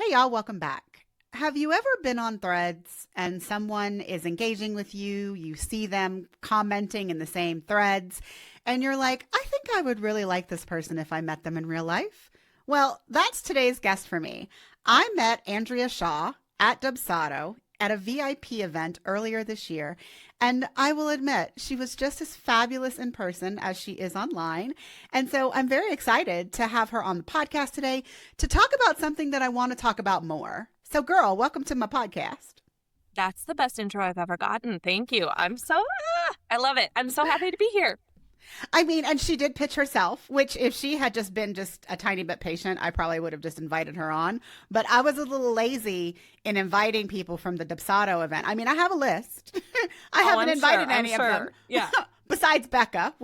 Hey, y'all, welcome back. Have you ever been on threads and someone is engaging with you? You see them commenting in the same threads, and you're like, I think I would really like this person if I met them in real life? Well, that's today's guest for me. I met Andrea Shah at Dubsado at a VIP event earlier this year, and I will admit she was just as fabulous in person as she is online. And so I'm very excited to have her on the podcast today to talk about something that I want to talk about more. So, girl, welcome to my podcast. That's the best intro I've ever gotten. Thank you. I love it. I'm so happy to be here. I mean, and she did pitch herself, which if she had just been just a tiny bit patient, I probably would have just invited her on. But I was a little lazy in inviting people from the Dubsado event. I mean, I have a list. I haven't invited any of them. Yeah. Besides Becca,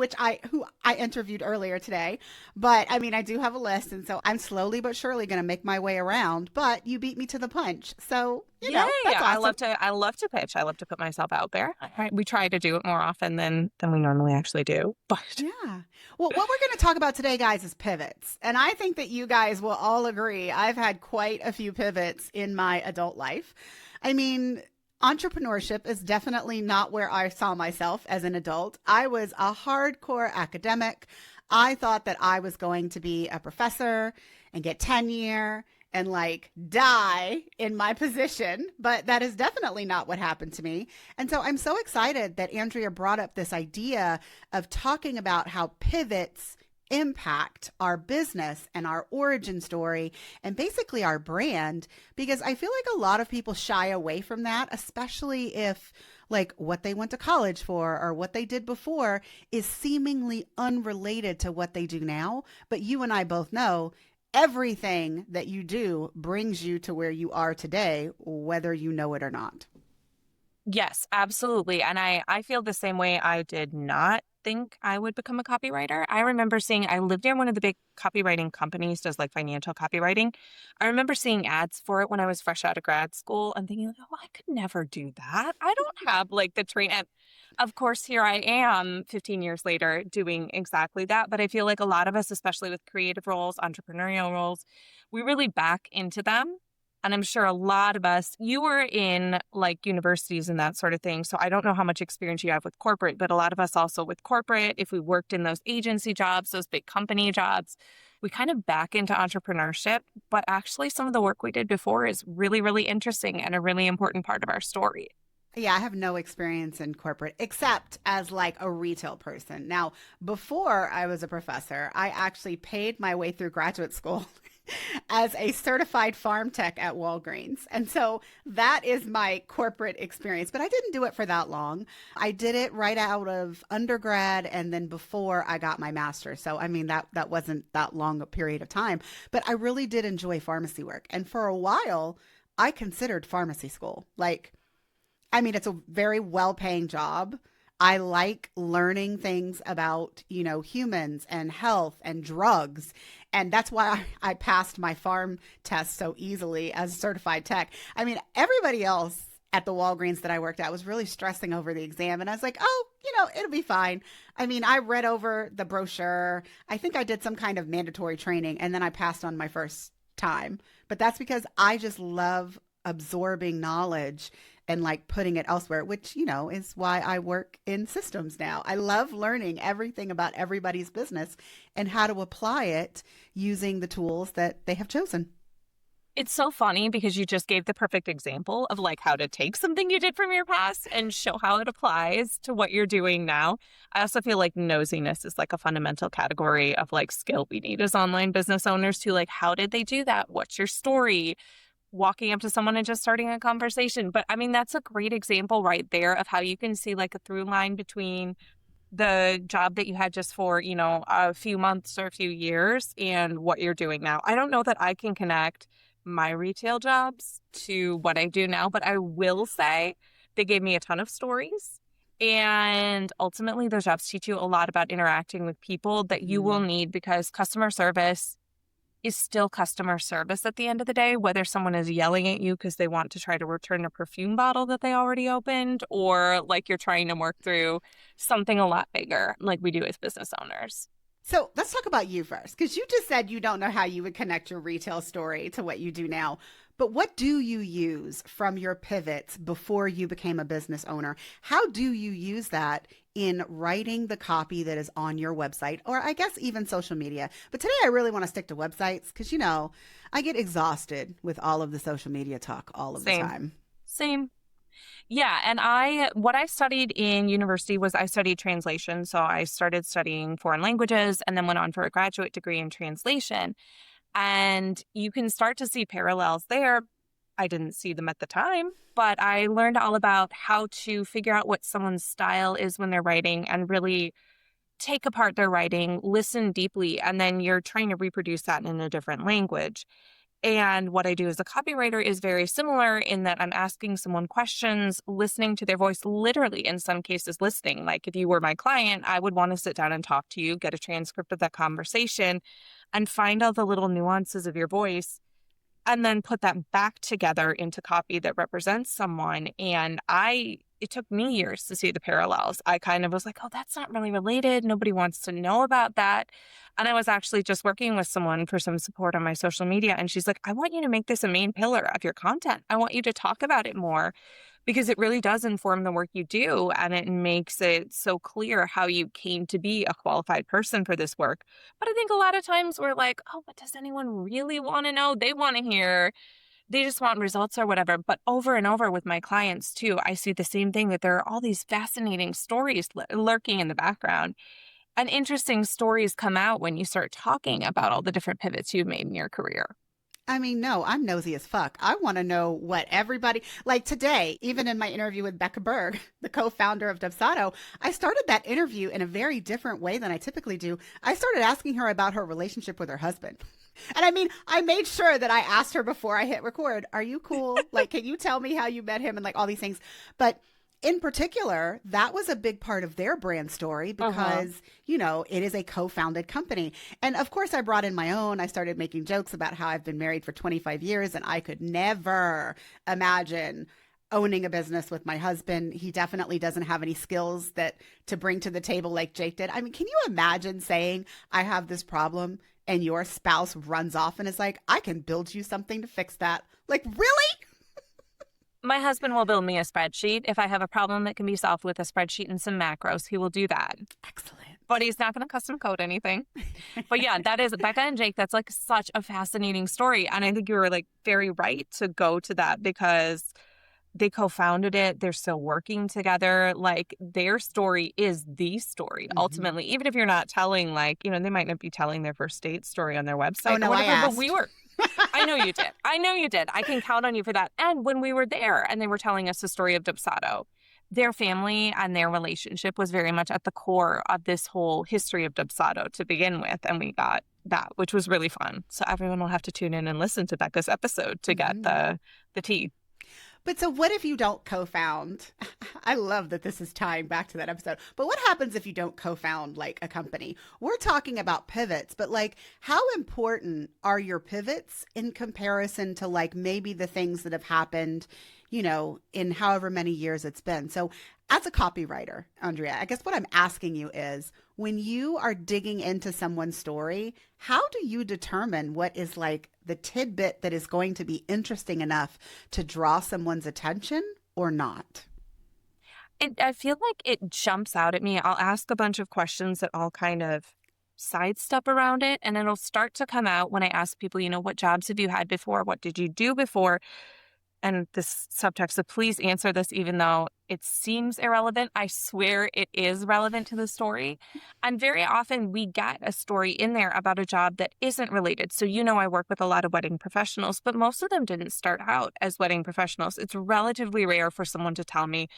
who I interviewed earlier today. But I mean, I do have a list, and so I'm slowly but surely going to make my way around. But you beat me to the punch, so that's awesome. I love to pitch. I love to put myself out there. We try to do it more often than we normally actually do. But yeah. Well, what we're going to talk about today, guys, is pivots. And I think that you guys will all agree I've had quite a few pivots in my adult life. I mean, entrepreneurship is definitely not where I saw myself as an adult. I was a hardcore academic. I thought that I was going to be a professor and get tenure and like die in my position, but that is definitely not what happened to me. And so I'm so excited that Andrea brought up this idea of talking about how pivots impact our business and our origin story and basically our brand, because I feel like a lot of people shy away from that, especially if like what they went to college for or what they did before is seemingly unrelated to what they do now. But you and I both know everything that you do brings you to where you are today, whether you know it or not. yes, absolutely. And I feel the same way. I did not think I would become a copywriter. I remember I lived near one of the big copywriting companies, does like financial copywriting. I remember seeing ads for it when I was fresh out of grad school and thinking, oh, I could never do that. I don't have like the train. And of course, here I am 15 years later doing exactly that. But I feel like a lot of us, especially with creative roles, entrepreneurial roles, we really back into them. And I'm sure a lot of us, you were in like universities and that sort of thing. So I don't know how much experience you have with corporate, but a lot of us also with corporate, if we worked in those agency jobs, those big company jobs, we kind of back into entrepreneurship. But actually, some of the work we did before is really, really interesting and a really important part of our story. Yeah, I have no experience in corporate except as like a retail person. Now, before I was a professor, I actually paid my way through graduate school as a certified farm tech at Walgreens. And so that is my corporate experience, but I didn't do it for that long. I did it right out of undergrad and then before I got my master's. So I mean that wasn't that long a period of time, but I really did enjoy pharmacy work. And for a while, I considered pharmacy school. I mean, it's a very well-paying job. I like learning things about, humans and health and drugs. And that's why I passed my farm test so easily as a certified tech. I mean, everybody else at the Walgreens that I worked at was really stressing over the exam. And I was like, oh, it'll be fine. I mean, I read over the brochure. I think I did some kind of mandatory training and then I passed on my first time. But that's because I just love absorbing knowledge and like putting it elsewhere, which, is why I work in systems now. I love learning everything about everybody's business and how to apply it using the tools that they have chosen. It's so funny because you just gave the perfect example of like how to take something you did from your past and show how it applies to what you're doing now. I also feel like nosiness is like a fundamental category of like skill we need as online business owners to like, how did they do that? What's your story? Walking up to someone and just starting a conversation. But I mean, that's a great example right there of how you can see like a through line between the job that you had just for, a few months or a few years and what you're doing now. I don't know that I can connect my retail jobs to what I do now, but I will say they gave me a ton of stories. And ultimately, those jobs teach you a lot about interacting with people that you will need because customer service is still customer service at the end of the day, whether someone is yelling at you because they want to try to return a perfume bottle that they already opened, or like you're trying to work through something a lot bigger like we do as business owners. So let's talk about you first, because you just said you don't know how you would connect your retail story to what you do now. But what do you use from your pivots before you became a business owner? How do you use that in writing the copy that is on your website, or I guess even social media? But today I really want to stick to websites because, I get exhausted with all of the social media talk all of the Same. time. Same. Yeah, and what I studied in university was I studied translation. So I started studying foreign languages and then went on for a graduate degree in translation. And you can start to see parallels there. I didn't see them at the time, but I learned all about how to figure out what someone's style is when they're writing and really take apart their writing, listen deeply, and then you're trying to reproduce that in a different language. And what I do as a copywriter is very similar in that I'm asking someone questions, listening to their voice, literally in some cases listening. Like if you were my client, I would want to sit down and talk to you, get a transcript of that conversation, and find all the little nuances of your voice and then put that back together into copy that represents someone. It took me years to see the parallels. I kind of was like, oh, that's not really related. Nobody wants to know about that. And I was actually just working with someone for some support on my social media. And she's like, I want you to make this a main pillar of your content. I want you to talk about it more because it really does inform the work you do. And it makes it so clear how you came to be a qualified person for this work. But I think a lot of times we're like, oh, but does anyone really want to know? They want to hear, they just want results or whatever. But over and over with my clients too, I see the same thing, that there are all these fascinating stories lurking in the background. And interesting stories come out when you start talking about all the different pivots you've made in your career. I mean, no, I'm nosy as fuck. I want to know what everybody, like today, even in my interview with Becca Berg, the co-founder of Dubsado, I started that interview in a very different way than I typically do. I started asking her about her relationship with her husband. And I mean, I made sure that I asked her before I hit record, are you cool? Like, can you tell me how you met him and like all these things? But in particular, that was a big part of their brand story because, it is a co-founded company. And of course, I brought in my own. I started making jokes about how I've been married for 25 years and I could never imagine owning a business with my husband. He definitely doesn't have any skills that to bring to the table like Jake did. I mean, can you imagine saying, I have this problem and your spouse runs off and is like, I can build you something to fix that? Like, really? My husband will build me a spreadsheet. If I have a problem that can be solved with a spreadsheet and some macros, he will do that. Excellent. But he's not going to custom code anything. But yeah, that is Becca and Jake. That's like such a fascinating story. And I think you were like very right to go to that because they co-founded it. They're still working together. Like their story is the story ultimately, even if you're not telling they might not be telling their first date story on their website Oh, no, or whatever, I asked. but we were. I know you did. I know you did. I can count on you for that. And when we were there and they were telling us the story of Dubsado, their family and their relationship was very much at the core of this whole history of Dubsado to begin with. And we got that, which was really fun. So everyone will have to tune in and listen to Becca's episode to get the tea. But so what if you don't co-found? I love that this is tying back to that episode. But what happens if you don't co-found like a company? We're talking about pivots, but like how important are your pivots in comparison to like maybe the things that have happened, in however many years it's been? So as a copywriter, Andrea, I guess what I'm asking you is when you are digging into someone's story, how do you determine what is like the tidbit that is going to be interesting enough to draw someone's attention or not? I feel like it jumps out at me. I'll ask a bunch of questions that all kind of sidestep around it. And it'll start to come out when I ask people, what jobs have you had before? What did you do before? And this subtext of please answer this, even though it seems irrelevant. I swear it is relevant to the story. And very often we get a story in there about a job that isn't related. So, I work with a lot of wedding professionals, but most of them didn't start out as wedding professionals. It's relatively rare for someone to tell me,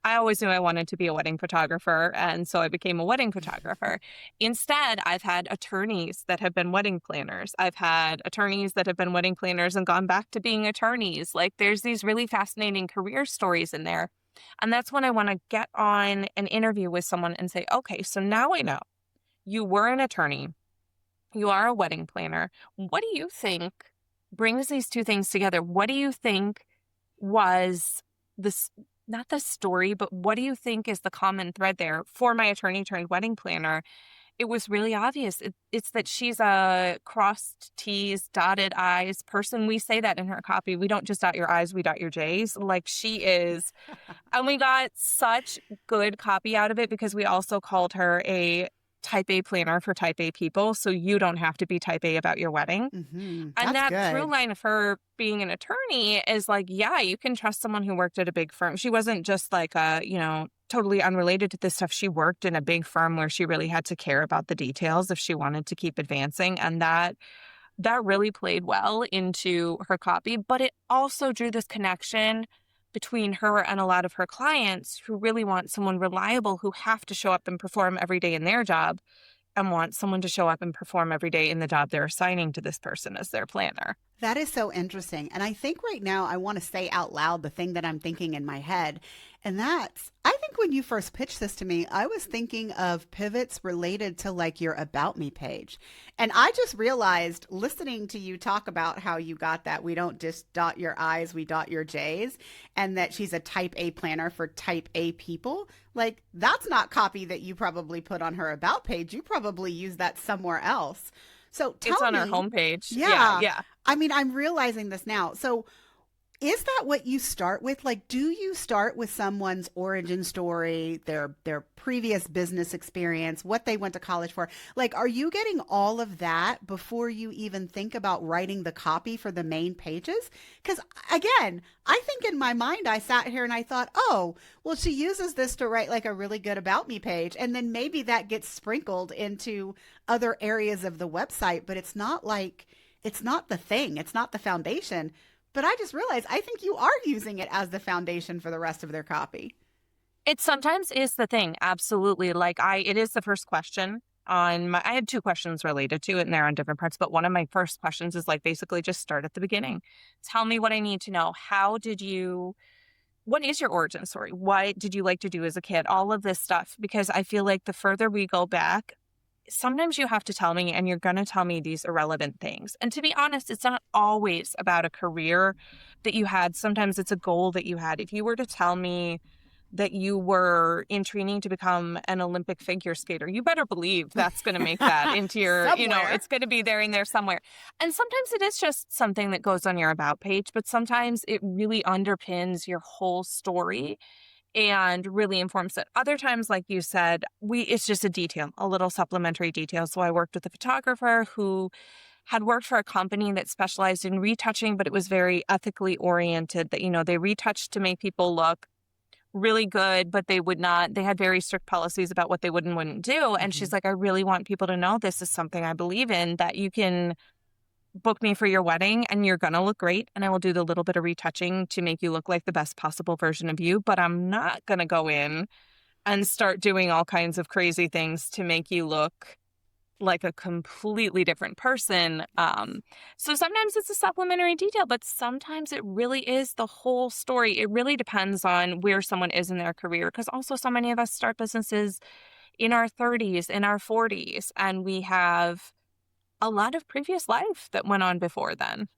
I always knew I wanted to be a wedding photographer, and so I became a wedding photographer. Instead, I've had attorneys that have been wedding planners. I've had attorneys that have been wedding planners and gone back to being attorneys. Like, there's these really fascinating career stories in there. And that's when I want to get on an interview with someone and say, okay, so now I know you were an attorney. You are a wedding planner. What do you think brings these two things together? What do you think was this? Not the story, but what do you think is the common thread there for my attorney turned wedding planner? it was really obvious. It's that she's a crossed T's, dotted I's person. We say that in her copy. We don't just dot your I's, we dot your J's. Like she is. And we got such good copy out of it because we also called her a type A planner for type A people. So you don't have to be type A about your wedding. And That's that through good. line of her being an attorney is like, yeah, you can trust someone who worked at a big firm. She wasn't just like a, totally unrelated to this stuff. She worked in a big firm where she really had to care about the details if she wanted to keep advancing. And that really played well into her copy, but it also drew this connection between her and a lot of her clients who really want someone reliable, who have to show up and perform every day in their job, and want someone to show up and perform every day in the job they're assigning to this person as their planner. That is so interesting. And I think right now I want to say out loud the thing that I'm thinking in my head. And that's, I think when you first pitched this to me, I was thinking of pivots related to like your About Me page. And I just realized listening to you talk about how you got that, we don't just dot your I's, we dot your J's, and that she's a type A planner for type A people. Like that's not copy that you probably put on her About page. You probably use that somewhere else. So tell It's on me, her homepage. yeah. Yeah. I mean, I'm realizing this now. So is that what you start with? Like, do you start with someone's origin story, their previous business experience, what they went to college for? Like, are you getting all of that before you even think about writing the copy for the main pages? Because again, I think in my mind, I sat here and I thought, oh, well, she uses this to write like a really good About Me page. And then maybe that gets sprinkled into other areas of the website, but it's not like, it's not the thing, it's not the foundation. But I just realized I think you are using it as the foundation for the rest of their copy. It sometimes is the thing. Absolutely. It is the first question I had two questions related to it and they're on different parts, but one of my first questions is like basically just start at the beginning. Tell me what I need to know. What is your origin story? What did you like to do as a kid? All of this stuff, because I feel like the further we go back, sometimes you have to tell me and you're going to tell me these irrelevant things. And to be honest, it's not always about a career that you had. Sometimes it's a goal that you had. If you were to tell me that you were in training to become an Olympic figure skater, you better believe that's going to make that into your, it's going to be there in there somewhere. And sometimes it is just something that goes on your About page, but sometimes it really underpins your whole story and really informs it. Other times, like you said, it's just a detail, a little supplementary detail. So I worked with a photographer who had worked for a company that specialized in retouching, but it was very ethically oriented that, they retouched to make people look really good, but they had very strict policies about what they would and wouldn't do. And she's like, I really want people to know this is something I believe in, that you can book me for your wedding and you're going to look great. And I will do the little bit of retouching to make you look like the best possible version of you. But I'm not going to go in and start doing all kinds of crazy things to make you look like a completely different person. So sometimes it's a supplementary detail, but sometimes it really is the whole story. It really depends on where someone is in their career. Because also so many of us start businesses in our 30s, in our 40s, and we have a lot of previous life that went on before then.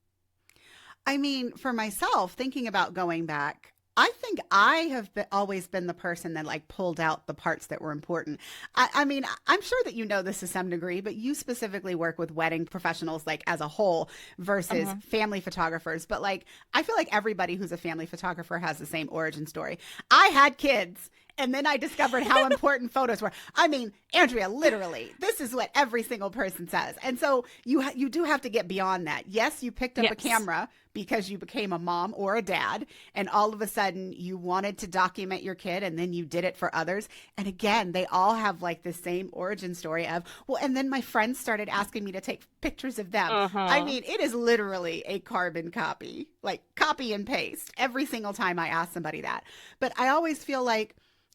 I mean, for myself, thinking about going back, I think I have always been the person that like pulled out the parts that were important. I mean, I'm sure that you know this to some degree, but you specifically work with wedding professionals like as a whole versus family photographers. But like, I feel like everybody who's a family photographer has the same origin story. I had kids. And then I discovered how important photos were. I mean, Andrea, literally, this is what every single person says. And so you do have to get beyond that. Yes, you picked up a camera because you became a mom or a dad, and all of a sudden you wanted to document your kid, and then you did it for others. And again, they all have like the same origin story of, well, and then my friends started asking me to take pictures of them. I mean, it is literally a carbon copy, like copy and paste every single time I ask somebody that. But I always feel like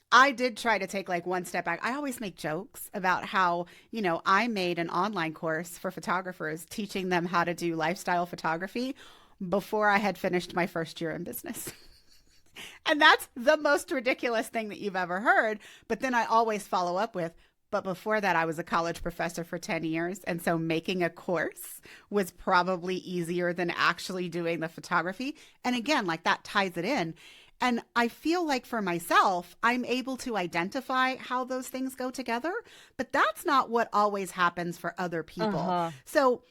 I did try to take like one step back. I always make jokes about how, I made an online course for photographers teaching them how to do lifestyle photography before I had finished my first year in business. And that's the most ridiculous thing that you've ever heard. But then I always follow up with, but before that, I was a college professor for 10 years. And so making a course was probably easier than actually doing the photography. And again, like that ties it in. And I feel like for myself, I'm able to identify how those things go together, but that's not what always happens for other people. Uh-huh. So,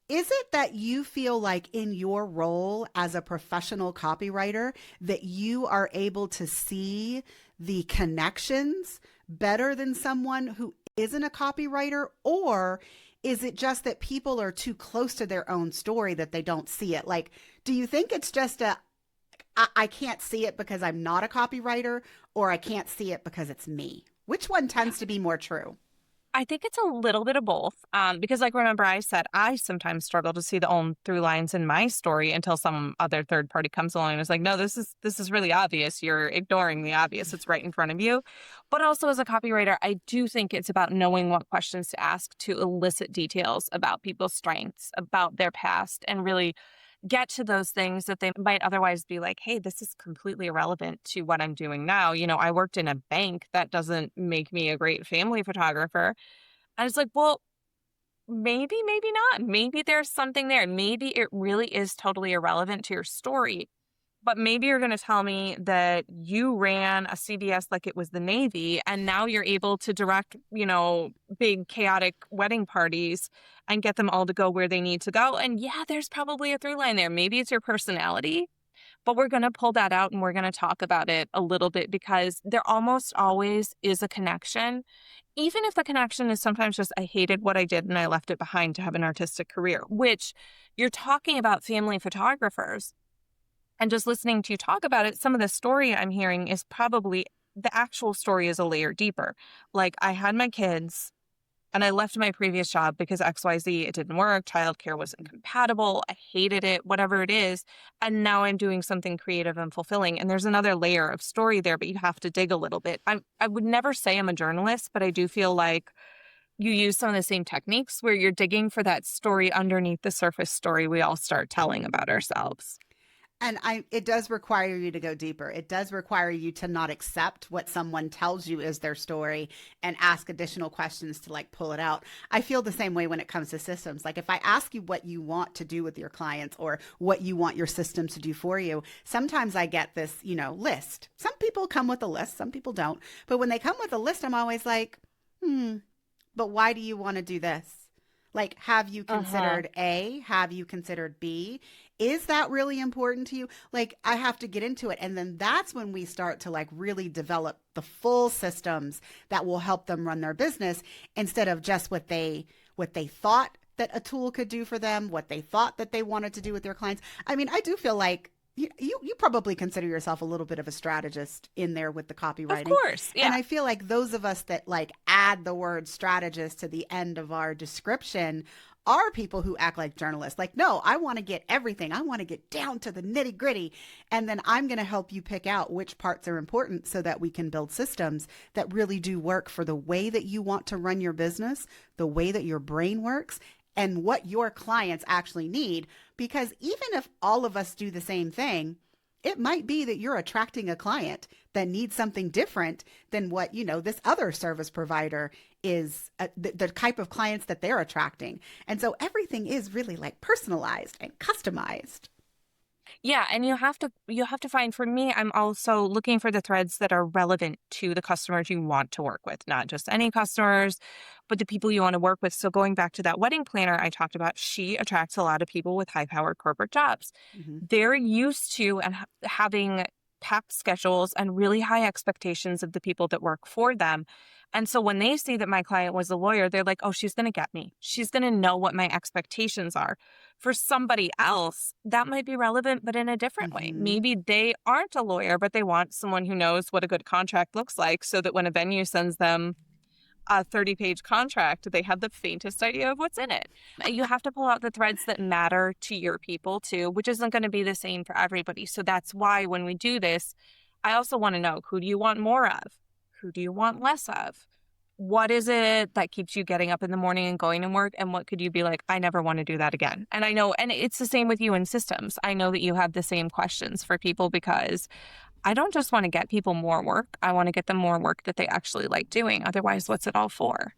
is it that you feel like in your role as a professional copywriter that you are able to see the connections better than someone who isn't a copywriter? Or is it just that people are too close to their own story that they don't see it? Like, do you think it's just I can't see it because I'm not a copywriter, or I can't see it because it's me? Which one tends to be more true? I think it's a little bit of both. Because like, remember I said, I sometimes struggle to see the own through lines in my story until some other third party comes along and is like, no, this is really obvious. You're ignoring the obvious. It's right in front of you. But also as a copywriter, I do think it's about knowing what questions to ask to elicit details about people's strengths, about their past, and really get to those things that they might otherwise be like, hey, this is completely irrelevant to what I'm doing now. I worked in a bank. That doesn't make me a great family photographer. I was like, well, maybe not. Maybe there's something there. Maybe it really is totally irrelevant to your story. But maybe you're going to tell me that you ran a CVS like it was the Navy, and now you're able to direct, big chaotic wedding parties and get them all to go where they need to go. And yeah, there's probably a through line there. Maybe it's your personality, but we're going to pull that out and we're going to talk about it a little bit because there almost always is a connection. Even if the connection is sometimes just, I hated what I did and I left it behind to have an artistic career, which you're talking about family photographers. And just listening to you talk about it, some of the story I'm hearing is probably the actual story is a layer deeper. Like, I had my kids and I left my previous job because XYZ, it didn't work. Childcare wasn't compatible. I hated it, whatever it is. And now I'm doing something creative and fulfilling. And there's another layer of story there, but you have to dig a little bit. I would never say I'm a journalist, but I do feel like you use some of the same techniques where you're digging for that story underneath the surface story we all start telling about ourselves. And it does require you to go deeper. It does require you to not accept what someone tells you is their story and ask additional questions to like pull it out. I feel the same way when it comes to systems. Like if I ask you what you want to do with your clients or what you want your systems to do for you, sometimes I get this, list. Some people come with a list, some people don't. But when they come with a list, I'm always like, but why do you want to do this? Like, have you considered A? Have you considered B? Is that really important to you? Like, I have to get into it. And then that's when we start to like really develop the full systems that will help them run their business instead of just what they thought that a tool could do for them, what they thought that they wanted to do with their clients. I mean, I do feel like you probably consider yourself a little bit of a strategist in there with the copywriting. Of course, yeah. And I feel like those of us that like add the word strategist to the end of our description are people who act like journalists. Like, no, I want to get everything. I want to get down to the nitty gritty. And then I'm going to help you pick out which parts are important so that we can build systems that really do work for the way that you want to run your business, the way that your brain works, and what your clients actually need. Because even if all of us do the same thing, it might be that you're attracting a client that needs something different than what, this other service provider is, the type of clients that they're attracting. And so everything is really like personalized and customized. Yeah, and you have to find, for me, I'm also looking for the threads that are relevant to the customers you want to work with, not just any customers, but the people you want to work with. So going back to that wedding planner I talked about, she attracts a lot of people with high-powered corporate jobs. Mm-hmm. They're used to and having packed schedules and really high expectations of the people that work for them. And so when they see that my client was a lawyer, they're like, oh, she's going to get me. She's going to know what my expectations are. For somebody else, that might be relevant, but in a different way. Mm-hmm. Maybe they aren't a lawyer, but they want someone who knows what a good contract looks like so that when a venue sends them a 30-page contract, they have the faintest idea of what's in it. You have to pull out the threads that matter to your people too, which isn't going to be the same for everybody. So that's why when we do this, I also want to know, who do you want more of? Who do you want less of? What is it that keeps you getting up in the morning and going to work? And what could you be like, I never want to do that again? And I know, and it's the same with you in systems. I know that you have the same questions for people because I don't just want to get people more work. I want to get them more work that they actually like doing. Otherwise, what's it all for?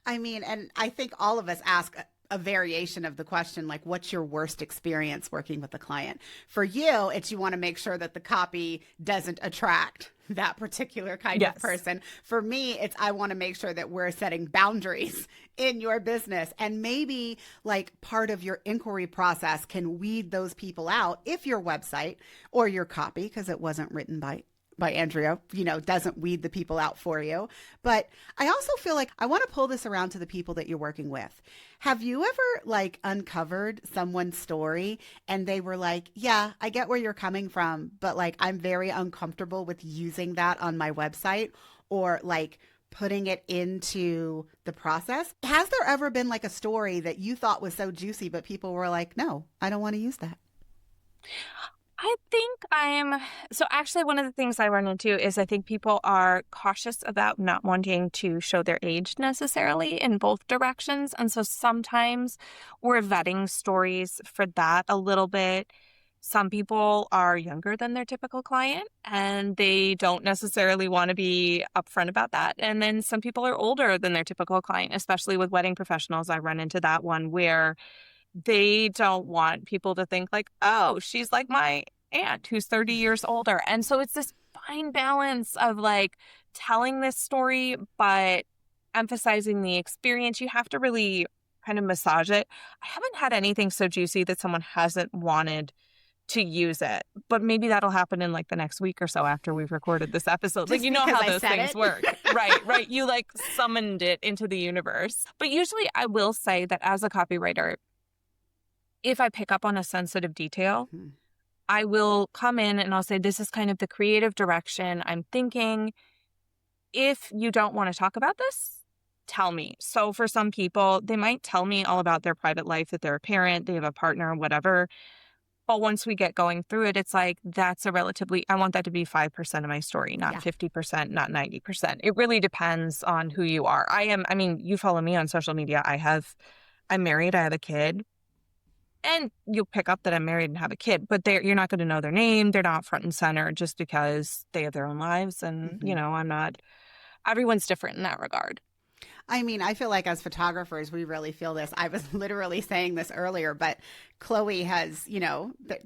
I mean, and I think all of us ask a variation of the question, like, what's your worst experience working with a client? For you, it's you want to make sure that the copy doesn't attract that particular kind of Yes. person. For me, it's I want to make sure that we're setting boundaries in your business. And maybe like part of your inquiry process can weed those people out if your website or your copy, because it wasn't written by Andrea, doesn't weed the people out for you. But I also feel like I want to pull this around to the people that you're working with. Have you ever like uncovered someone's story and they were like, yeah, I get where you're coming from, but like I'm very uncomfortable with using that on my website or like putting it into the process? Has there ever been like a story that you thought was so juicy, but people were like, no, I don't want to use that? I think so actually one of the things I run into is I think people are cautious about not wanting to show their age necessarily in both directions. And so sometimes we're vetting stories for that a little bit. Some people are younger than their typical client and they don't necessarily want to be upfront about that. And then some people are older than their typical client, especially with wedding professionals. I run into that one where they don't want people to think like, oh, she's like my aunt who's 30 years older. And so it's this fine balance of like telling this story, but emphasizing the experience. You have to really kind of massage it. I haven't had anything so juicy that someone hasn't wanted to use it, but maybe that'll happen in like the next week or so after we've recorded this episode. Like, Just you know because how I those said things it. work. Right. You like summoned it into the universe. But usually I will say that as a copywriter, if I pick up on a sensitive detail, Mhm. I will come in and I'll say, this is kind of the creative direction I'm thinking. If you don't want to talk about this, tell me. So for some people, they might tell me all about their private life, that they're a parent, they have a partner, whatever. But once we get going through it, it's like, I want that to be 5% of my story, not Yeah. 50%, not 90%. It really depends on who you are. You follow me on social media. I'm married, I have a kid. And you'll pick up that I'm married and have a kid, but you're not going to know their name. They're not front and center just because they have their own lives. And, Mhm. I'm not, everyone's different in that regard. I mean, I feel like as photographers, we really feel this. I was literally saying this earlier, but Chloe has,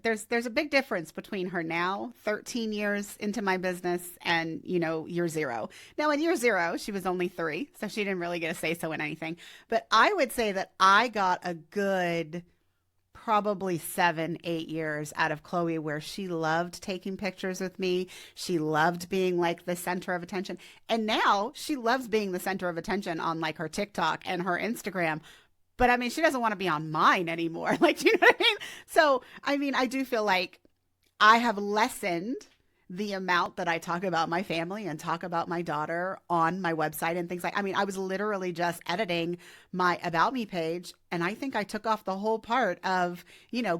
there's a big difference between her now, 13 years into my business, and, year zero. Now, in year zero, she was only 3, so she didn't really get a say so in anything. But I would say that I got a good probably 7, 8 years out of Chloe where she loved taking pictures with me. She loved being like the center of attention. And now she loves being the center of attention on like her TikTok and her Instagram. But I mean, she doesn't want to be on mine anymore. Like, you know what I mean? So, I mean, I do feel like I have lessened the amount that I talk about my family and talk about my daughter on my website and things like, I mean, I was literally just editing my About Me page. And I think I took off the whole part of,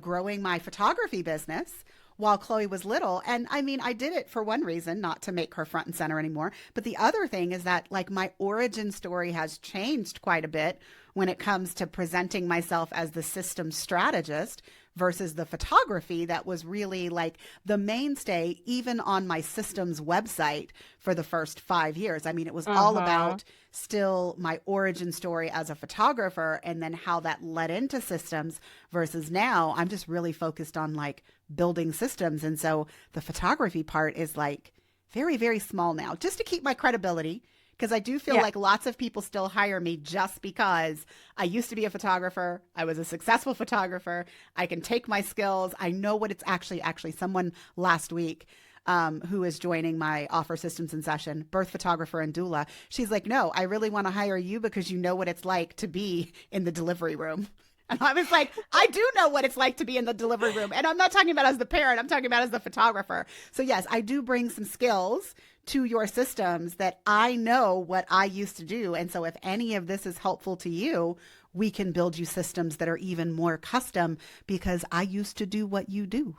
growing my photography business while Chloe was little. And I mean, I did it for one reason, not to make her front and center anymore. But the other thing is that like my origin story has changed quite a bit when it comes to presenting myself as the system strategist versus the photography that was really like the mainstay, even on my systems website for the first 5 years. I mean, it was all about still my origin story as a photographer and then how that led into systems versus now I'm just really focused on like building systems. And so the photography part is like very, very small now, just to keep my credibility. Because I do feel like lots of people still hire me just because I used to be a photographer. I was a successful photographer. I can take my skills. I know what it's actually someone last week who is joining my offer systems in session, birth photographer and doula. She's like, no, I really want to hire you because you know what it's like to be in the delivery room. And I was like, I do know what it's like to be in the delivery room. And I'm not talking about as the parent, I'm talking about as the photographer. So yes, I do bring some skills to your systems that I know what I used to do. And so if any of this is helpful to you, we can build you systems that are even more custom because I used to do what you do.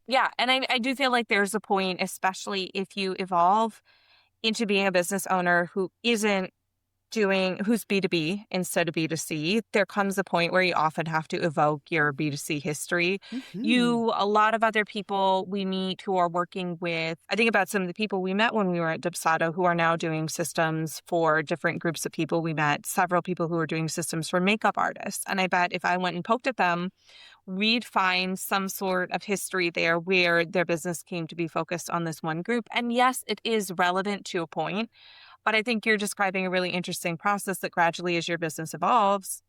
Yeah. And I do feel like there's a point, especially if you evolve into being a business owner who isn't who's B2B instead of B2C, there comes a point where you often have to evoke your B2C history. Hmm. A lot of other people we meet who are working with, I think about some of the people we met when we were at Dubsado who are now doing systems for different groups of people. We met several people who are doing systems for makeup artists. And I bet if I went and poked at them, we'd find some sort of history there where their business came to be focused on this one group. And yes, it is relevant to a point, but I think you're describing a really interesting process that gradually, as your business evolves,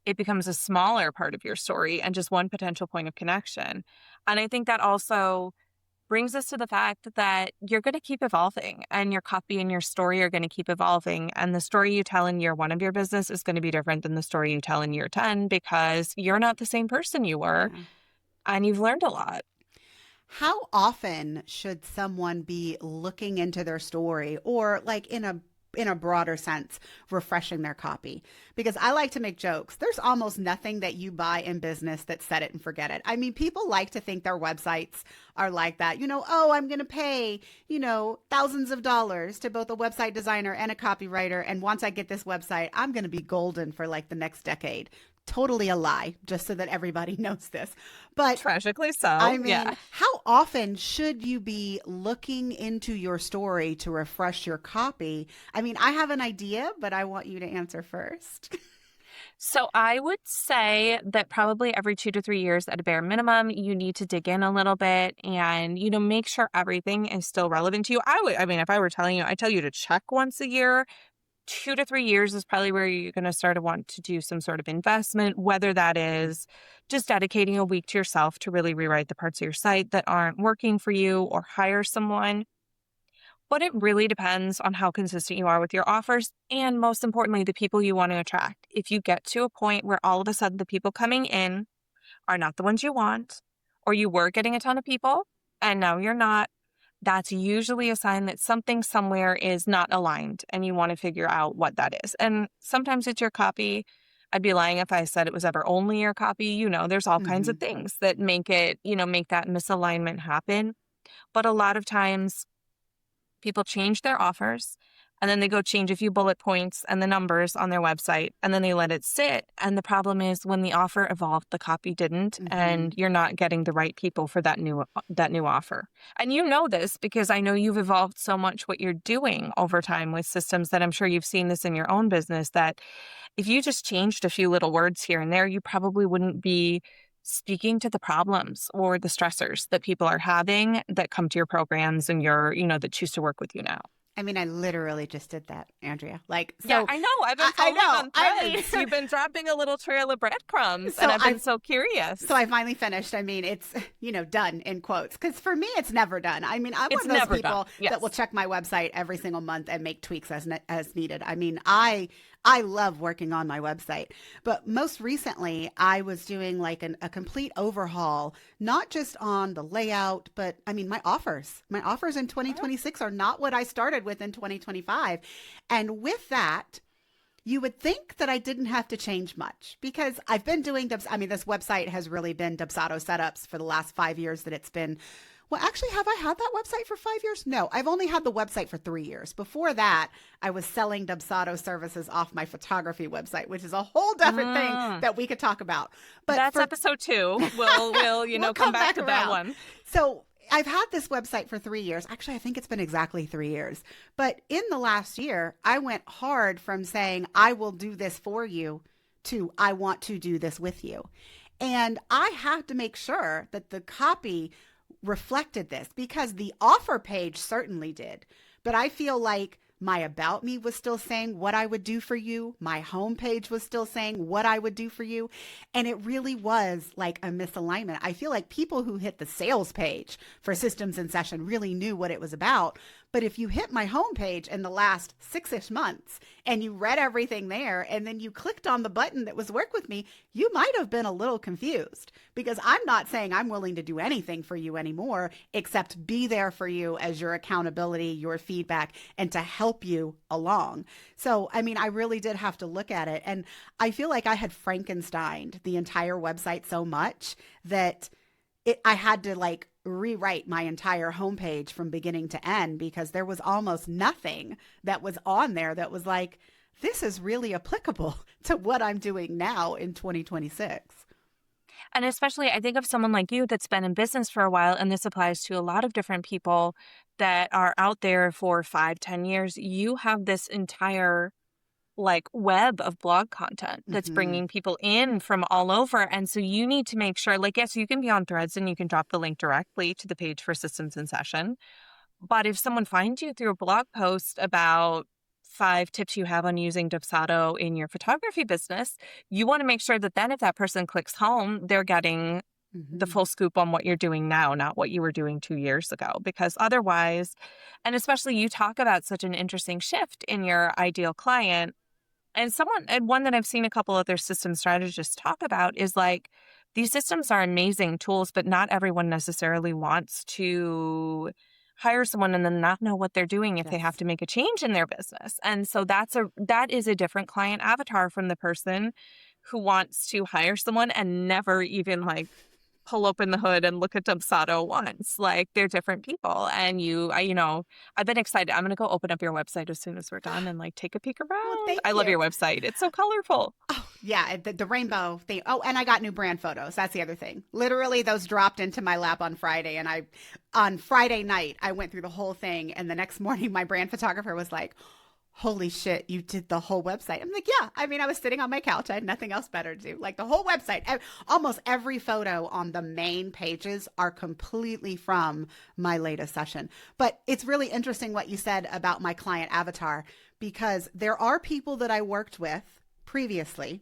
it becomes a smaller part of your story and just one potential point of connection. And I think that also brings us to the fact that you're going to keep evolving and your copy and your story are going to keep evolving. And the story you tell in year 1 of your business is going to be different than the story you tell in year 10 because you're not the same person you were Yeah. and you've learned a lot. How often should someone be looking into their story or like in a broader sense, refreshing their copy? Because I like to make jokes. There's almost nothing that you buy in business that's set it and forget it. I mean, people like to think their websites are like that. Oh, I'm going to pay, thousands of dollars to both a website designer and a copywriter. And once I get this website, I'm going to be golden for like the next decade. Totally a lie, just so that everybody knows this. But Tragically I so, mean, yeah. how often should you be looking into your story to refresh your copy? I mean, I have an idea, but I want you to answer first. So I would say that probably every 2 to 3 years at a bare minimum, you need to dig in a little bit and, make sure everything is still relevant to you. I mean, if I were telling you, I tell you to check once a year. 2 to 3 years is probably where you're going to start to want to do some sort of investment, whether that is just dedicating a week to yourself to really rewrite the parts of your site that aren't working for you or hire someone. But it really depends on how consistent you are with your offers and most importantly, the people you want to attract. If you get to a point where all of a sudden the people coming in are not the ones you want, or you were getting a ton of people and now you're not, that's usually a sign that something somewhere is not aligned and you want to figure out what that is. And sometimes it's your copy. I'd be lying if I said it was ever only your copy. There's all kinds of Hmm. things that make it, make that misalignment happen. But a lot of times people change their offers and then they go change a few bullet points and the numbers on their website and then they let it sit. And the problem is when the offer evolved, the copy didn't, Hmm. and you're not getting the right people for that new offer. And you know this because I know you've evolved so much what you're doing over time with systems that I'm sure you've seen this in your own business, that if you just changed a few little words here and there, you probably wouldn't be speaking to the problems or the stressors that people are having that come to your programs and that choose to work with you now. I mean, I literally just did that, Andrea. Like, Yeah, so I know. I've been I following know. on I threads. mean, You've been dropping a little trail of breadcrumbs, and so I've been so curious. I finally finished. I mean, it's, done in quotes. Because for me, it's never done. I mean, I'm It's one of those never done. people that will Yes. check my website every single month and make tweaks as needed. I mean, I love working on my website. But most recently, I was doing like a complete overhaul, not just on the layout, but I mean, my offers. My offers in 2026 are not what I started with in 2025. And with that, you would think that I didn't have to change much because I've been doing I mean, this website has really been Dubsado setups for the last 5 years that it's been. Well, actually, have I had that website for 5 years? No, I've only had the website for 3 years. Before that, I was selling Dubsado services off my photography website, which is a whole different thing Mm. that we could talk about. But That's for episode 2. We'll we'll come come back back to that around. one. So I've had this website for 3 years. Actually, I think it's been exactly 3 years. But in the last year, I went hard from saying, I will do this for you to I want to do this with you. And I had to make sure that the copy reflected this because the offer page certainly did. But I feel like my about me was still saying what I would do for you. My homepage was still saying what I would do for you. And it really was like a misalignment. I feel like people who hit the sales page for Systems in Session really knew what it was about. But if you hit my homepage in the last 6-ish months and you read everything there and then you clicked on the button that was work with me, you might have been a little confused because I'm not saying I'm willing to do anything for you anymore except be there for you as your accountability, your feedback, and to help you along. So, I mean, I really did have to look at it. And I feel like I had Frankensteined the entire website so much that I had to like rewrite my entire homepage from beginning to end because there was almost nothing that was on there that was like, this is really applicable to what I'm doing now in 2026. And especially, I think of someone like you that's been in business for a while, and this applies to a lot of different people that are out there for 5, 10 years. You have this entire like web of blog content that's Hmm. bringing people in from all over. And so you need to make sure, like, yes, you can be on Threads and you can drop the link directly to the page for Systems in Session. But if someone finds you through a blog post about 5 tips you have on using Dubsado in your photography business, you want to make sure that then if that person clicks home, they're getting the Hmm. full scoop on what you're doing now, not what you were doing 2 years ago. Because otherwise, and especially you talk about such an interesting shift in your ideal client. And one that I've seen a couple other system strategists talk about is like, these systems are amazing tools, but not everyone necessarily wants to hire someone and then not know what they're doing if they have Yes. to make a change in their business. And so that is a different client avatar from the person who wants to hire someone and never even like pull open the hood and look at Dubsado once. Like they're different people. And I've been excited. I'm going to go open up your website as soon as we're done and like take a peek Well, around. I thank love you. your website. It's so colorful. Oh, yeah, the rainbow thing. Oh, and I got new brand photos. That's the other thing. Literally, those dropped into my lap on Friday. And on Friday night, I went through the whole thing. And the next morning, my brand photographer was like, holy shit, you did the whole website. I'm like, yeah. I mean, I was sitting on my couch. I had nothing else better to do. Like the whole website, almost every photo on the main pages are completely from my latest session. But it's really interesting what you said about my client avatar, because there are people that I worked with previously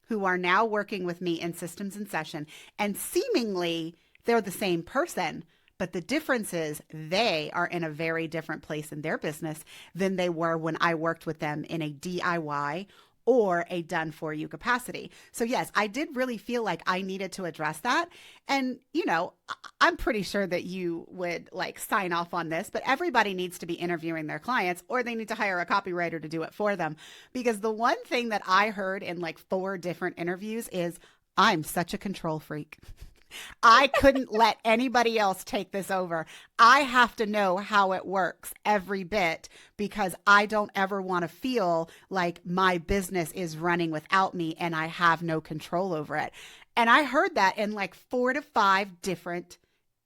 who are now working with me in Systems in Session, and seemingly they're the same person. But the difference is they are in a very different place in their business than they were when I worked with them in a DIY or a done for you capacity. So, yes, I did really feel like I needed to address that. And, I'm pretty sure that you would like sign off on this, but everybody needs to be interviewing their clients or they need to hire a copywriter to do it for them. Because the one thing that I heard in like 4 different interviews is, I'm such a control freak. I couldn't let anybody else take this over. I have to know how it works every bit because I don't ever want to feel like my business is running without me and I have no control over it. And I heard that in like 4 to 5 different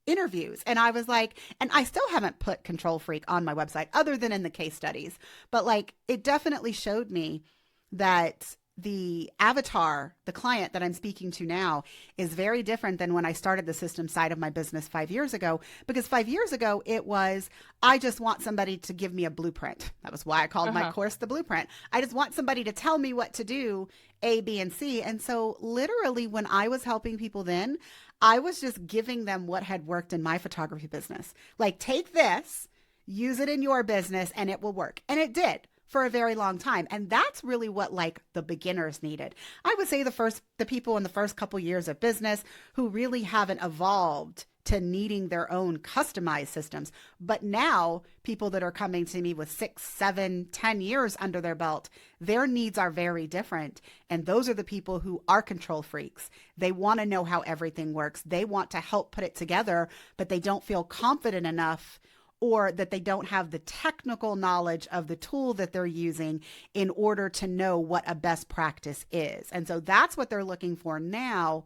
interviews. And I was like, and I still haven't put Control Freak on my website other than in the case studies, but like it definitely showed me that the avatar, the client that I'm speaking to now, is very different than when I started the system side of my business 5 years ago. Because 5 years ago, it was, I just want somebody to give me a blueprint. That was why I called my Uh-huh. course the blueprint. I just want somebody to tell me what to do, A, B, and C. And so, literally, when I was helping people then, I was just giving them what had worked in my photography business. Like, take this, use it in your business, and it will work. And it did for a very long time. And that's really what like the beginners needed. I would say the people in the first couple years of business who really haven't evolved to needing their own customized systems. But now people that are coming to me with 6, 7, 10 years under their belt, their needs are very different. And those are the people who are control freaks. They want to know how everything works. They want to help put it together, but they don't feel confident enough or that they don't have the technical knowledge of the tool that they're using in order to know what a best practice is. And so that's what they're looking for now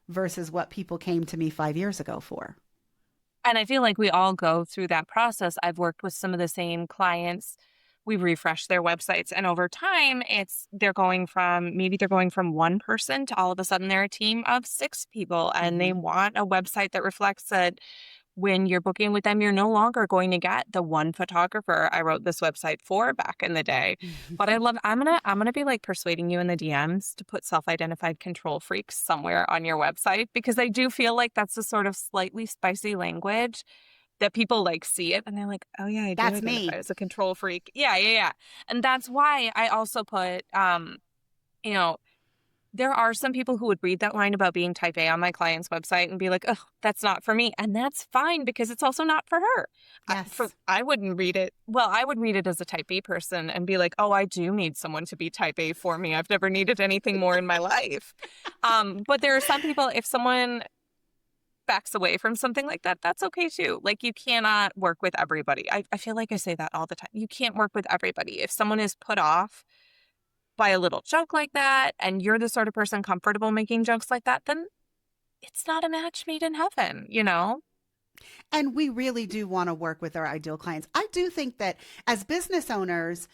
versus what people came to me 5 years ago for. And I feel like we all go through that process. I've worked with some of the same clients. We refresh their websites, and over time, maybe they're going from one person to all of a sudden they're a team of 6 people, and they Mm-hmm. want a website that reflects that when you're booking with them, you're no longer going to get the one photographer I wrote this website for back in the day. But I'm gonna be like persuading you in the DMs to put self-identified control freaks somewhere on your website because I do feel like that's the sort of slightly spicy language that people like see it and they're like, oh yeah, I do That's identify me. as a control freak. Yeah, yeah, yeah. And that's why I also put you know, there are some people who would read that line about being type A on my client's website and be like, oh, that's not for me. And that's fine because it's also not for her. Yes. I wouldn't read it. Well, I would read it as a type B person and be like, oh, I do need someone to be type A for me. I've never needed anything more in my life. But there are some people, if someone backs away from something like that, that's okay too. Like you cannot work with everybody. I feel like I say that all the time. You can't work with everybody. If someone is put off by a little joke like that, and you're the sort of person comfortable making jokes like that, then it's not a match made in heaven, you know? And we really do want to work with our ideal clients. I do think that as business owners,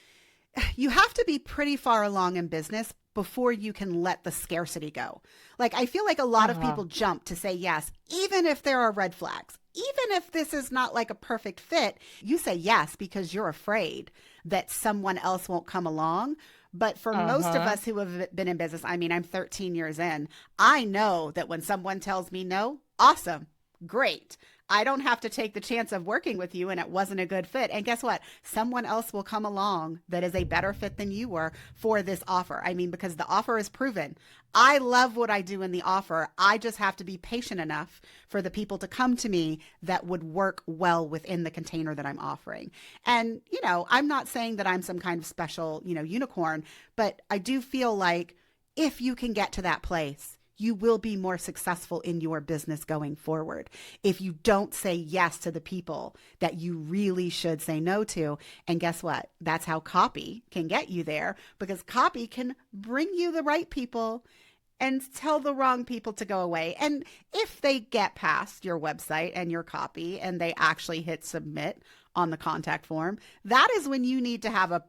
you have to be pretty far along in business before you can let the scarcity go. Like, I feel like a lot of Uh-huh. people jump to say yes, even if there are red flags. Even if this is not like a perfect fit, you say yes because you're afraid that someone else won't come along. But for most of Uh-huh. us who have been in business, I mean, I'm 13 years in, I know that when someone tells me no, awesome, great. I don't have to take the chance of working with you and it wasn't a good fit. And guess what? Someone else will come along that is a better fit than you were for this offer. I mean, because the offer is proven. I love what I do in the offer. I just have to be patient enough for the people to come to me that would work well within the container that I'm offering. And, I'm not saying that I'm some kind of special, unicorn, but I do feel like if you can get to that place, you will be more successful in your business going forward. If you don't say yes to the people that you really should say no to. And guess what? That's how copy can get you there, because copy can bring you the right people and tell the wrong people to go away. And if they get past your website and your copy and they actually hit submit on the contact form, that is when you need to have a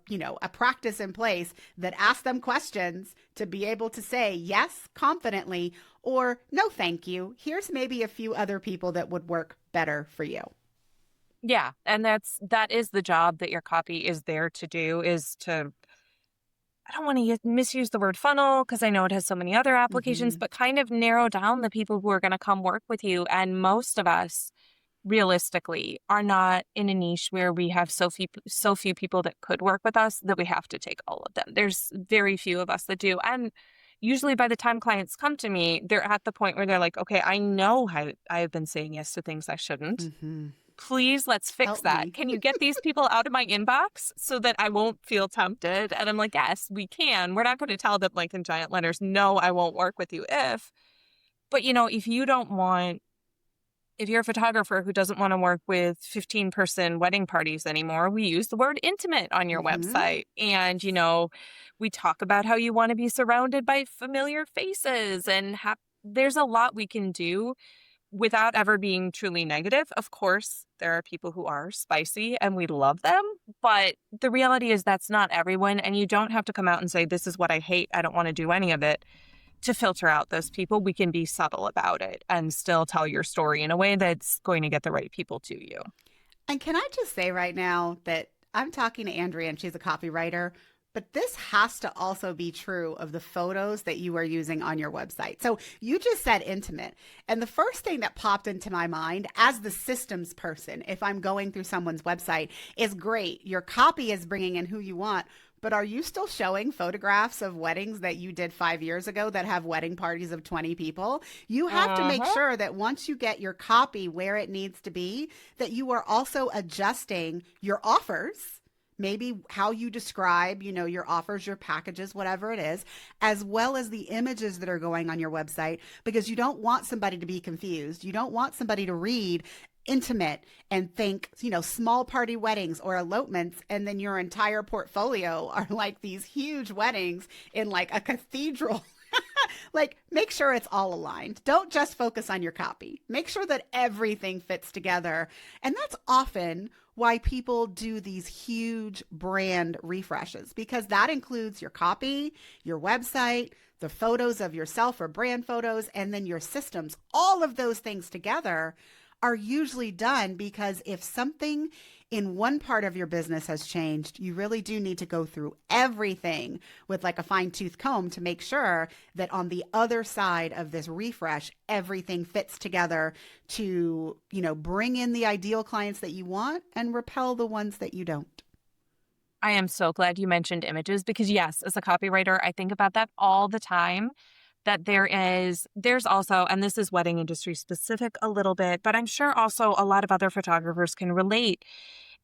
practice in place that asks them questions to be able to say yes confidently or no thank you. Here's maybe a few other people that would work better for you. Yeah, and that is the job that your copy is there to do, is to, I don't want to misuse the word funnel because I know it has so many other applications, Mm-hmm. but kind of narrow down the people who are going to come work with you. And most of us realistically are not in a niche where we have so few people that could work with us that we have to take all of them. There's very few of us that do. And usually by the time clients come to me, they're at the point where they're like, okay, I know how I've been saying yes to things I shouldn't. Mm-hmm. Please, let's fix Help that. me. Can you get these people out of my inbox so that I won't feel tempted? And I'm like, yes, we can. We're not going to tell them like in giant letters, no, I won't work with you if. But if you don't want, if you're a photographer who doesn't want to work with 15-person wedding parties anymore, we use the word intimate on your Mm-hmm. website. And, we talk about how you want to be surrounded by familiar faces and there's a lot we can do without ever being truly negative. Of course, there are people who are spicy and we love them, but the reality is that's not everyone. And you don't have to come out and say, this is what I hate, I don't want to do any of it, to filter out those people. We can be subtle about it and still tell your story in a way that's going to get the right people to you. And can I just say right now that I'm talking to Andrea and she's a copywriter, but this has to also be true of the photos that you are using on your website. So you just said intimate. And the first thing that popped into my mind as the systems person, if I'm going through someone's website, is great. Your copy is bringing in who you want. But are you still showing photographs of weddings that you did 5 years ago that have wedding parties of 20 people? You have to make Uh-huh. sure that once you get your copy where it needs to be, that you are also adjusting your offers, maybe how you describe, your offers, your packages, whatever it is, as well as the images that are going on your website, because you don't want somebody to be confused. You don't want somebody to read intimate and think, small party weddings or elopements, and then your entire portfolio are like these huge weddings in like a cathedral. Like, make sure it's all aligned. Don't just focus on your copy. Make sure that everything fits together. And that's often why people do these huge brand refreshes, because that includes your copy, your website, the photos of yourself or brand photos, and then your systems. All of those things together are usually done because if something in one part of your business has changed, you really do need to go through everything with like a fine tooth comb to make sure that on the other side of this refresh, everything fits together to, bring in the ideal clients that you want and repel the ones that you don't. I am so glad you mentioned images because yes, as a copywriter, I think about that all the time. That there's also, and this is wedding industry specific a little bit, but I'm sure also a lot of other photographers can relate.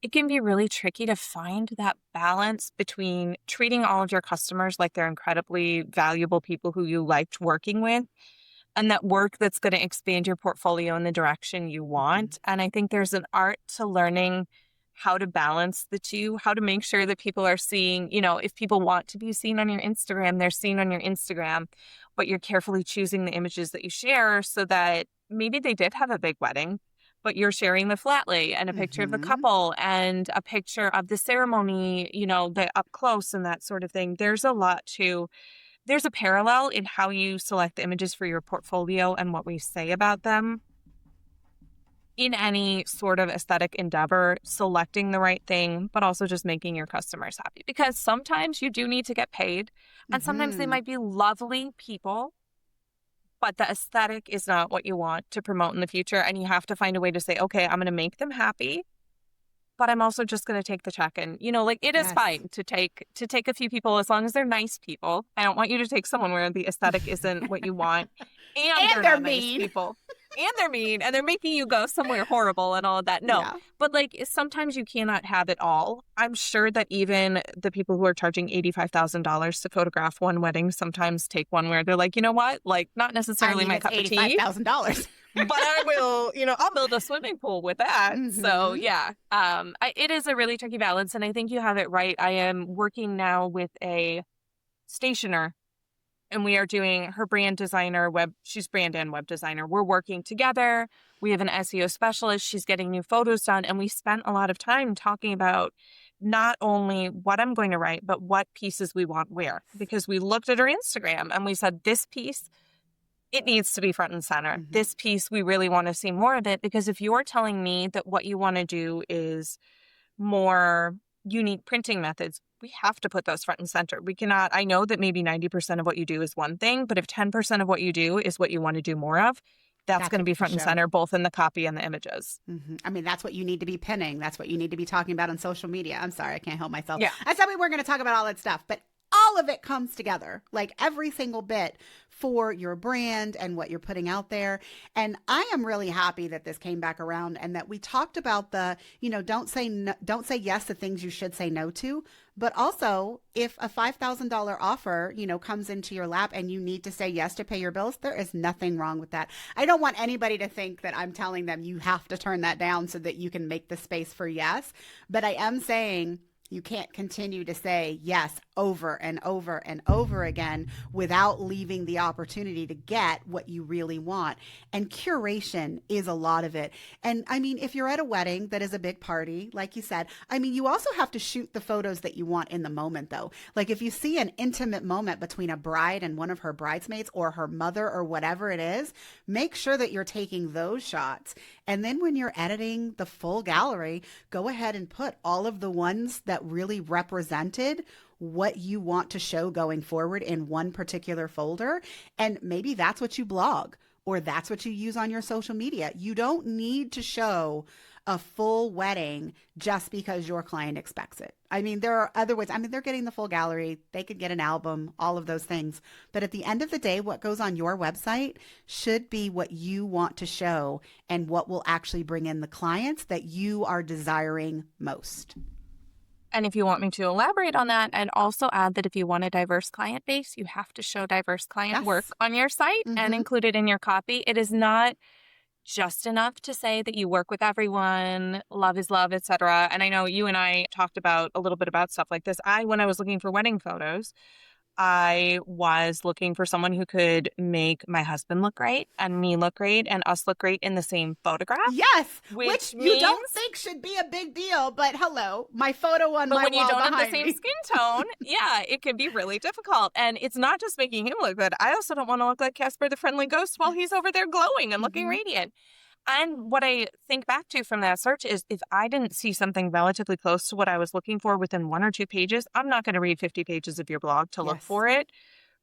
It can be really tricky to find that balance between treating all of your customers like they're incredibly valuable people who you liked working with and that work that's going to expand your portfolio in the direction you Mhm. want. And I think there's an art to learning how to balance the two, how to make sure that people are seeing, if people want to be seen on your Instagram, they're seen on your Instagram, but you're carefully choosing the images that you share so that maybe they did have a big wedding, but you're sharing the flat lay and a picture of the Mm-hmm. couple and a picture of the ceremony, the up close and that sort of thing. There's a parallel in how you select the images for your portfolio and what we say about them in any sort of aesthetic endeavor, selecting the right thing, but also just making your customers happy. Because sometimes you do need to get paid, and sometimes they Mm-hmm. might be lovely people, but the aesthetic is not what you want to promote in the future. And you have to find a way to say, okay, I'm going to make them happy, but I'm also just going to take the check. And, it is Yes. fine to take a few people as long as they're nice people. I don't want you to take someone where the aesthetic isn't what you want and And they're they're not nice mean. people. And they're mean and they're making you go somewhere horrible and all of that. No, Yeah. but sometimes you cannot have it all. I'm sure that even the people who are charging $85,000 to photograph one wedding sometimes take one where they're like, you know what? Not I necessarily mean, my it's cup of tea, $85,000. but I will, I'll build a swimming pool with that. So Mm-hmm. yeah, it is a really tricky balance. And I think you have it right. I am working now with a stationer and we are doing her brand designer she's brand and web designer. We're working together. We have an SEO specialist. She's getting new photos done. And we spent a lot of time talking about not only what I'm going to write, but what pieces we want where, because we looked at her Instagram and we said, this piece, it needs to be front and center. Mm-hmm. This piece, we really want to see more of it, because if you're telling me that what you want to do is more unique printing methods, we have to put those front and center. We cannot, I know that maybe 90% of what you do is one thing, but if 10% of what you do is what you want to do more of, that's That's going to what be you front and show. center, both in the copy and the images. Mm-hmm. I mean, that's what you need to be pinning. That's what you need to be talking about on social media. I'm sorry, I can't help myself. Yeah. I said we weren't going to talk about all that stuff, but all of it comes together, like every single bit for your brand and what you're putting out there. And I am really happy that this came back around and that we talked about don't say no, don't say yes to things you should say no to. But also, if a $5,000 offer, comes into your lap and you need to say yes to pay your bills, there is nothing wrong with that. I don't want anybody to think that I'm telling them you have to turn that down so that you can make the space for yes. But I am saying you can't continue to say yes over and over and over again without leaving the opportunity to get what you really want. And curation is a lot of it. And I mean, if you're at a wedding that is a big party, like you said, I mean, you also have to shoot the photos that you want in the moment, though. Like if you see an intimate moment between a bride and one of her bridesmaids or her mother or whatever it is, make sure that you're taking those shots. And then when you're editing the full gallery, go ahead and put all of the ones that really represented what you want to show going forward in one particular folder. And maybe that's what you blog or that's what you use on your social media. You don't need to show a full wedding just because your client expects it. I mean, there are other ways. I mean, they're getting the full gallery. They could get an album, all of those things. But at the end of the day, what goes on your website should be what you want to show and what will actually bring in the clients that you are desiring most. And if you want me to elaborate on that and also add that if you want a diverse client base, you have to show diverse client work on your site and include it in your copy. It is not just enough to say that you work with everyone, love is love, etc. And I know you and I talked about a little bit about stuff like this. When I was looking for wedding photos, I was looking for someone who could make my husband look great and me look great and us look great in the same photograph. Yes, which you don't think should be a big deal, but hello, my photo on my wall behind me. But when you don't have the same skin tone, yeah, it can be really difficult. And it's not just making him look good. I also don't want to look like Casper the Friendly Ghost while he's over there glowing and looking radiant. And what I think back to from that search is if I didn't see something relatively close to what I was looking for within 1 or 2 pages, I'm not going to read 50 pages of your blog to look for it.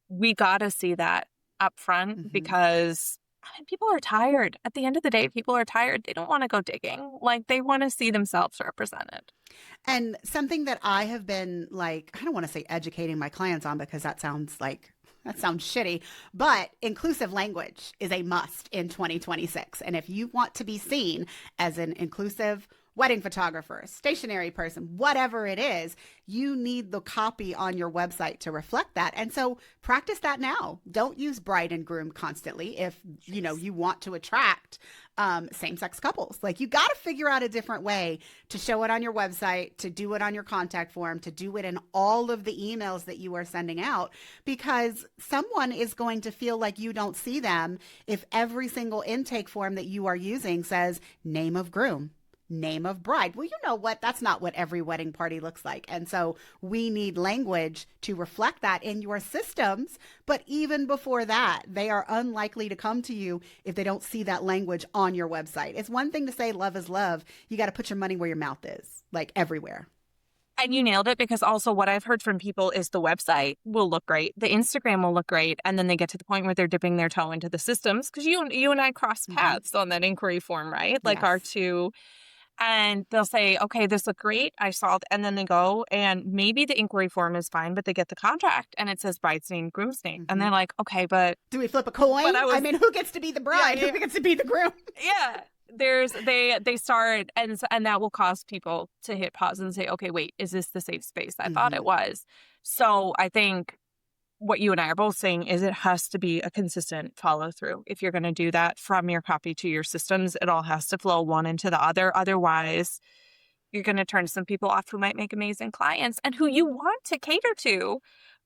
We got to see that up front because people are tired. At the end of the day, people are tired. They don't want to go digging. Like they want to see themselves represented. And something that I have been I don't want to say educating my clients on because that sounds shitty, but inclusive language is a must in 2026. And if you want to be seen as an inclusive wedding photographer, stationery person, whatever it is, you need the copy on your website to reflect that. And so practice that now. Don't use bride and groom constantly if, you know, you want to attract same-sex couples. Like, you got to figure out a different way to show it on your website, to do it on your contact form, to do it in all of the emails that you are sending out, because someone is going to feel like you don't see them if every single intake form that you are using says name of groom, name of bride. Well, you know what? That's not what every wedding party looks like. And so we need language to reflect that in your systems. But even before that, they are unlikely to come to you if they don't see that language on your website. It's one thing to say love is love. You got to put your money where your mouth is, like everywhere. And you nailed it, because also what I've heard from people is the website will look great, the Instagram will look great, and then they get to the point where they're dipping their toe into the systems, because you and I cross paths on that inquiry form, right? Like Yes. our two. And they'll say, okay, this looked great. I saw it. And then they go, and maybe the inquiry form is fine, but they get the contract and it says bride's name, groom's name. And they're like, okay, but do we flip a coin? I mean, who gets to be the bride? Yeah. Who gets to be the groom? Yeah. They start, and that will cause people to hit pause and say, okay, wait, is this the safe space I thought it was? So I think what you and I are both saying is it has to be a consistent follow through. If you're going to do that from your copy to your systems, it all has to flow one into the other. Otherwise, you're going to turn some people off who might make amazing clients and who you want to cater to.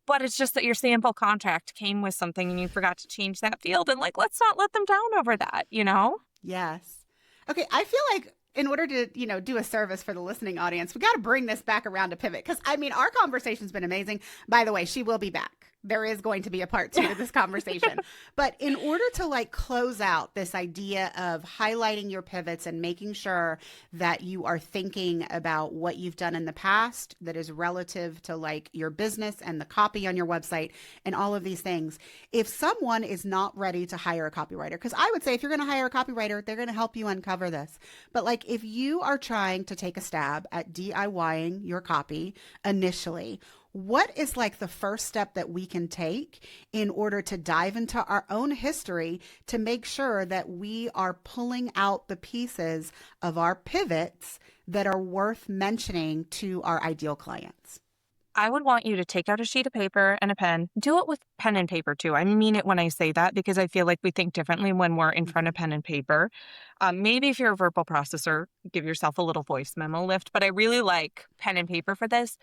But it's just that your sample contract came with something and you forgot to change that field. And like, let's not let them down over that, you know? Yes. Okay. I feel like in order to, you know, do a service for the listening audience, we got to bring this back around to pivot. Because I mean, our conversation's been amazing. By the way, she will be back. There is going to be a part 2 to this conversation. But in order to like close out this idea of highlighting your pivots and making sure that you are thinking about what you've done in the past that is relative to like your business and the copy on your website and all of these things, if someone is not ready to hire a copywriter, because I would say if you're going to hire a copywriter, they're going to help you uncover this. But like if you are trying to take a stab at DIYing your copy initially, what is like the first step that we can take in order to dive into our own history to make sure that we are pulling out the pieces of our pivots that are worth mentioning to our ideal clients? I would want you to take out a sheet of paper and a pen. Do it with pen and paper too. I mean it when I say that, because I feel like we think differently when we're in front of pen and paper. Maybe if you're a verbal processor, give yourself a little voice memo lift, but I really like pen and paper for this.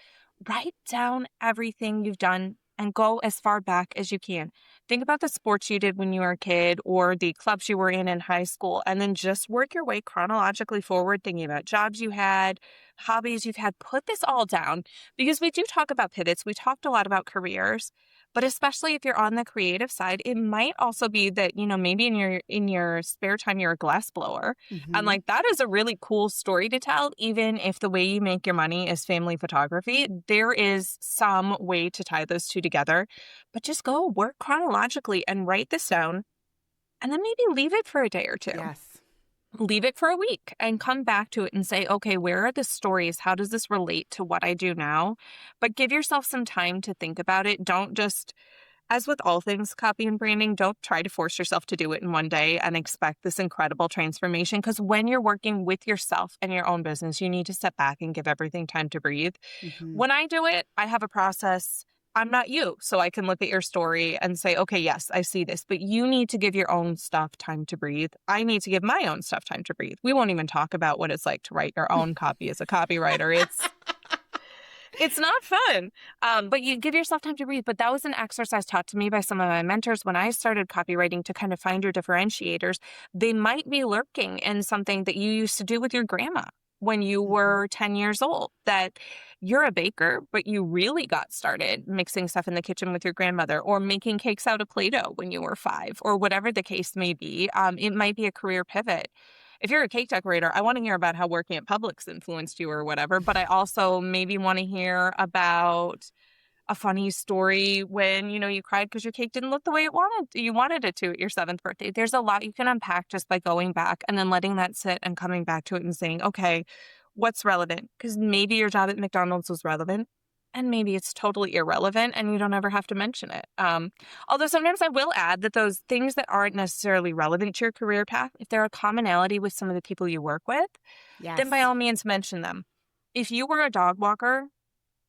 Write down everything you've done and go as far back as you can. Think about the sports you did when you were a kid or the clubs you were in high school, and then just work your way chronologically forward, thinking about jobs you had, hobbies you've had. Put this all down, because we do talk about pivots. We talked a lot about careers, but especially if you're on the creative side, it might also be that, you know, maybe in your spare time, you're a glass blower. And like, that is a really cool story to tell, even if the way you make your money is family photography. There is some way to tie those two together, but just go work chronologically and write this down, and then maybe leave it for a day or two. Yes. Leave it for a week and come back to it and say, okay, where are the stories? How does this relate to what I do now? But give yourself some time to think about it. Don't just, as with all things copy and branding, don't try to force yourself to do it in one day and expect this incredible transformation. Because when you're working with yourself and your own business, you need to step back and give everything time to breathe. When I do it, I have a process. I'm not you, so I can look at your story and say, okay, yes, I see this, but you need to give your own stuff time to breathe. I need to give my own stuff time to breathe. We won't even talk about what it's like to write your own copy as a copywriter. It's not fun, but you give yourself time to breathe. But that was an exercise taught to me by some of my mentors when I started copywriting, to kind of find your differentiators. They might be lurking in something that you used to do with your grandma when you were 10 years old, that you're a baker, but you really got started mixing stuff in the kitchen with your grandmother, or making cakes out of Play-Doh when you were 5, or whatever the case may be. It might be a career pivot. If you're a cake decorator, I want to hear about how working at Publix influenced you or whatever, but I also maybe want to hear about a funny story when, you know, you cried because your cake didn't look the way you wanted it to at your 7th birthday. There's a lot you can unpack just by going back and then letting that sit and coming back to it and saying, okay, what's relevant? Because maybe your job at McDonald's was relevant. and maybe it's totally irrelevant and you don't ever have to mention it. Although sometimes I will add that those things that aren't necessarily relevant to your career path, if they're a commonality with some of the people you work with, then by Yes. all means mention them. If you were a dog walker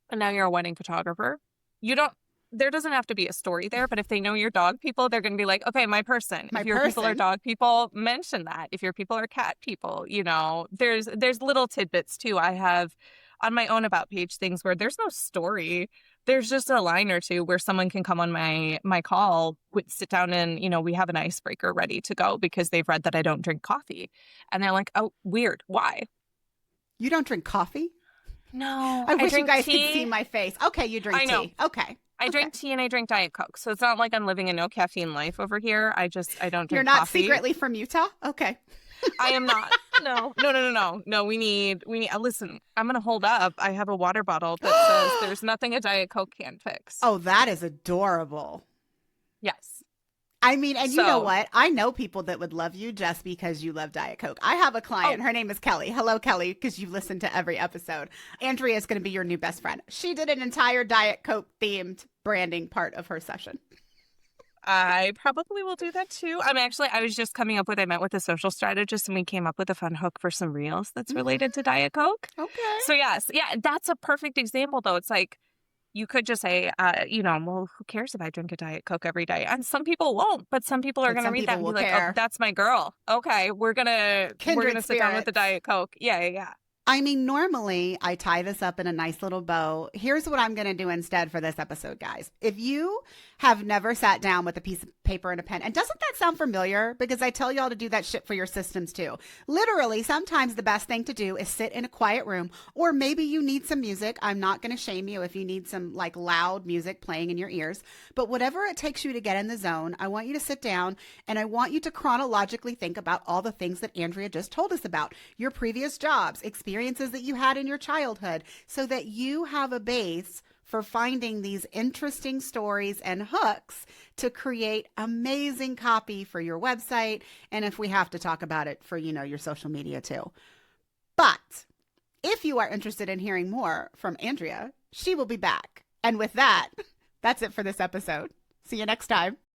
and now you're a wedding photographer, you don't, there doesn't have to be a story there, but if they know you're dog people, they're going to be like, okay, my person. My If your people are person. dog people, mention that. If your people are cat people, you know, there's little tidbits too. I have on my own about page things where there's no story. There's just a line or two where someone can come on my call, sit down and, you know, we have an icebreaker ready to go because they've read that I don't drink coffee. And they're like, oh, weird. Why? You don't drink coffee? No, I wish you drink guys tea. could see my face. Okay, you drink I know. tea. Okay. I drink tea and I drink Diet Coke. So it's not like I'm living a no caffeine life over here. I don't drink You're not coffee. secretly from Utah? Okay. I am not. No, we need, listen, I'm going to hold up. I have a water bottle that says there's nothing a Diet Coke can't fix. Oh, that is adorable. Yes. I mean, and you know what? I know people that would love you just because you love Diet Coke. I have a client. Her name is Kelly. Hello, Kelly, because you've listened to every episode. Andrea is going to be your new best friend. She did an entire Diet Coke themed branding part of her session. I probably will do that too. I was just coming up with, I met with a social strategist and we came up with a fun hook for some reels that's related to Diet Coke. Okay. So yes, yeah, that's a perfect example though. It's like, you could just say, well, who cares if I drink a Diet Coke every day? And some people won't, but some people are going to read that and be like, oh, that's my girl. Okay, we're gonna sit down with the Diet Coke. Yeah. I mean, normally I tie this up in a nice little bow. Here's what I'm going to do instead for this episode, guys. If you have never sat down with a piece of paper and a pen, and doesn't that sound familiar? Because I tell y'all to do that shit for your systems too. Literally, sometimes the best thing to do is sit in a quiet room, or maybe you need some music. I'm not going to shame you if you need some like loud music playing in your ears, but whatever it takes you to get in the zone, I want you to sit down and I want you to chronologically think about all the things that Andrea just told us about, your previous jobs, experiences that you had in your childhood, so that you have a base for finding these interesting stories and hooks to create amazing copy for your website. And if we have to talk about it for, your social media too. But if you are interested in hearing more from Andrea, she will be back. And with that, that's it for this episode. See you next time.